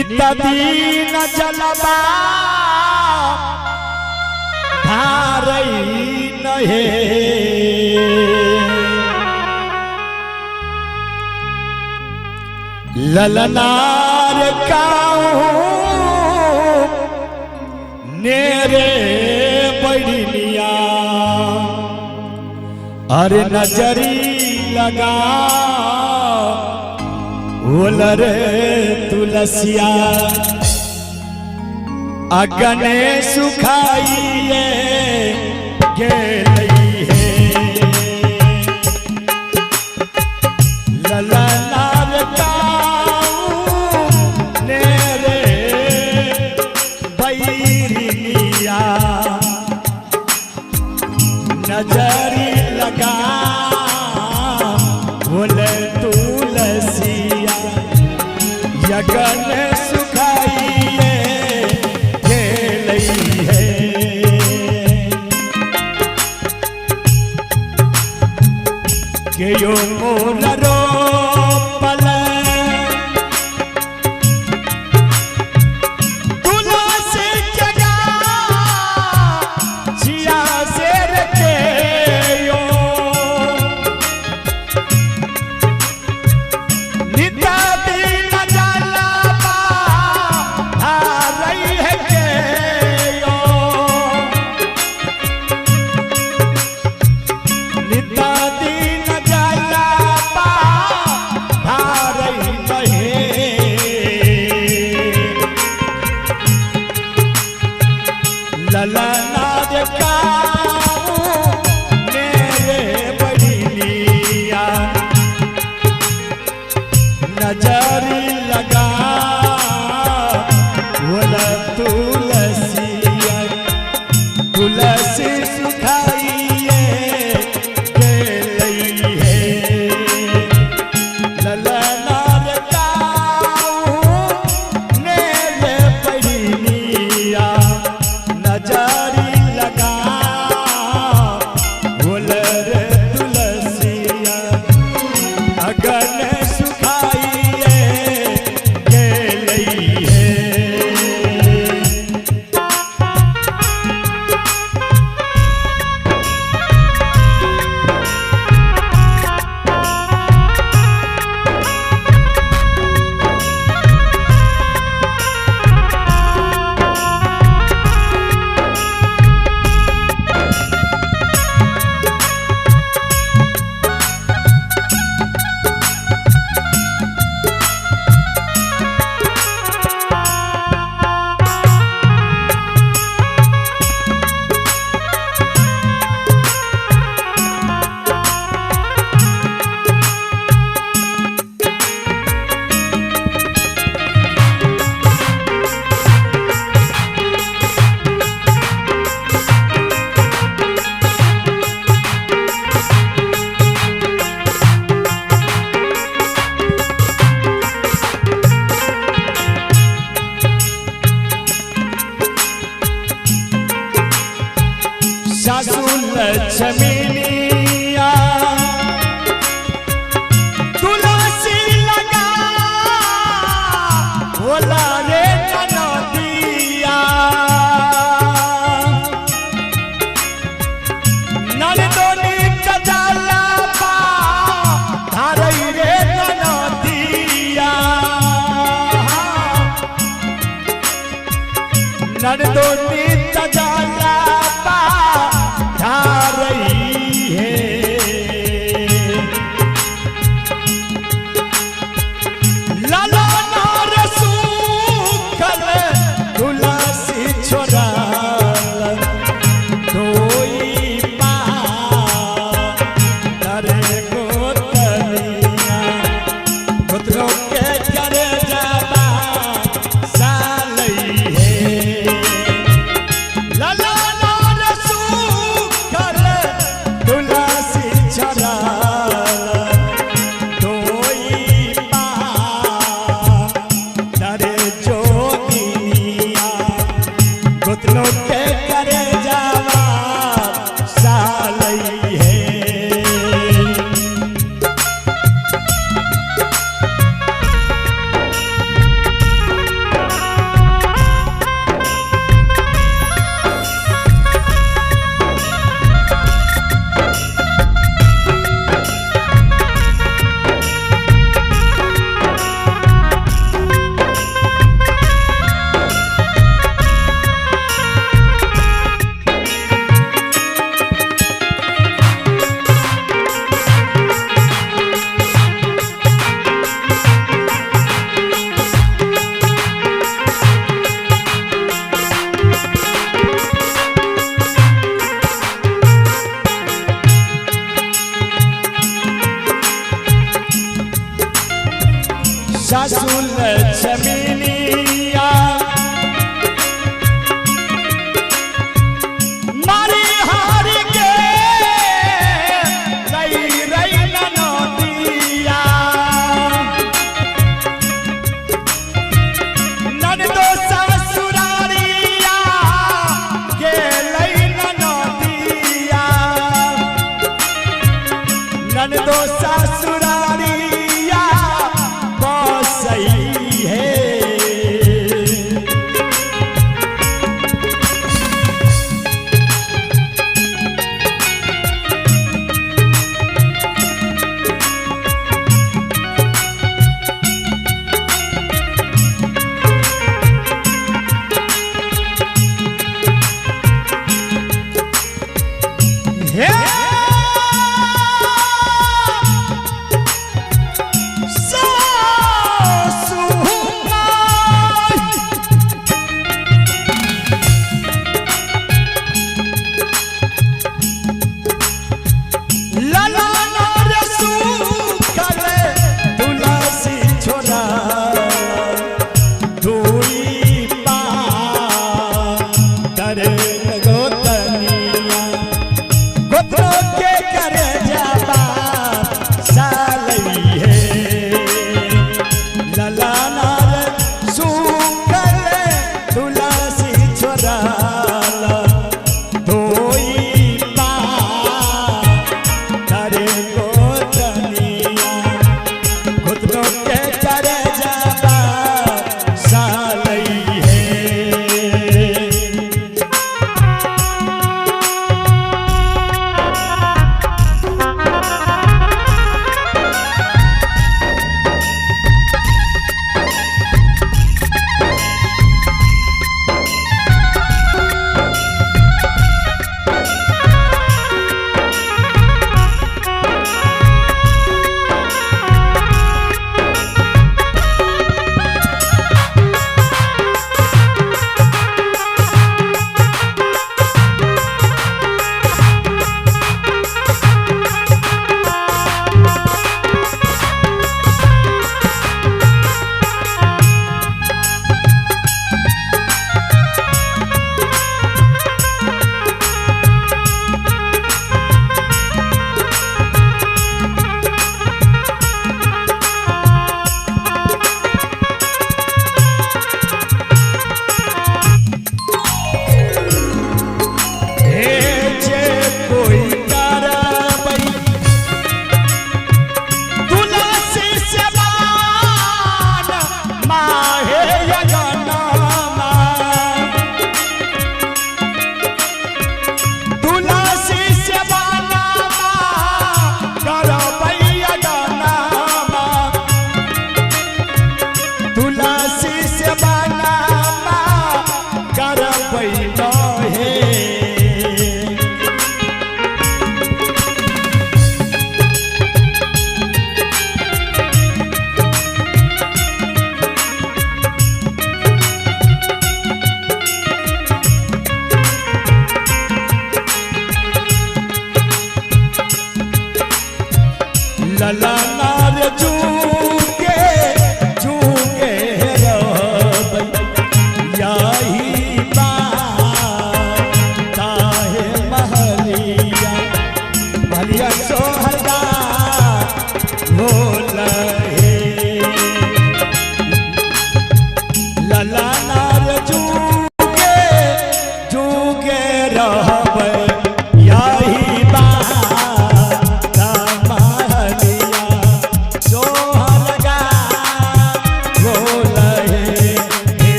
नित दीन जलबा धारई नहे ललनार काऊ नेरे बड़िया अरे नजरी लगा ओलरे तुलसिया अगने सुखाइए गेलई है ललनार काऊ नेरे बैरिया नजरी लगा बोले तुलसिया यगन सुखाइए गेलई है के यो मोलरो पल तुलसी जगा जिया से रखे यो निता दिन जलबा धारई है के यो निता दिन जलबा धारई नहे ललनार काऊ मेरे बड़िया नजरी लगा बोला तुलसिया तुलसी सुखाइए गेलई है ललनार काऊ नेरे बड़िया नजरी लगा बोले रे तुलसिया अगन सुखाइए गेलई है सासू लक्ष्मीनिया तुलसी लगा बोला रे ननदिया ननदोनी जलबा धारई रे ननदिया ननदोनी जलबा धारई है ललनार सूखल तुलसी छोड़ा कोई पा करे गोतनिया गोतरों के करे जाबा सालई है ललनार सूखल तुलसी छोड़ा कोई पा करे जोगिया गोतरों के करे जाबा सालई है सासु लक्ष्मीनिया मारी हारी के रई रई ननदिया ननदो ससुरारिया के लई ननदिया ननदो ससुरारिया बसई है करे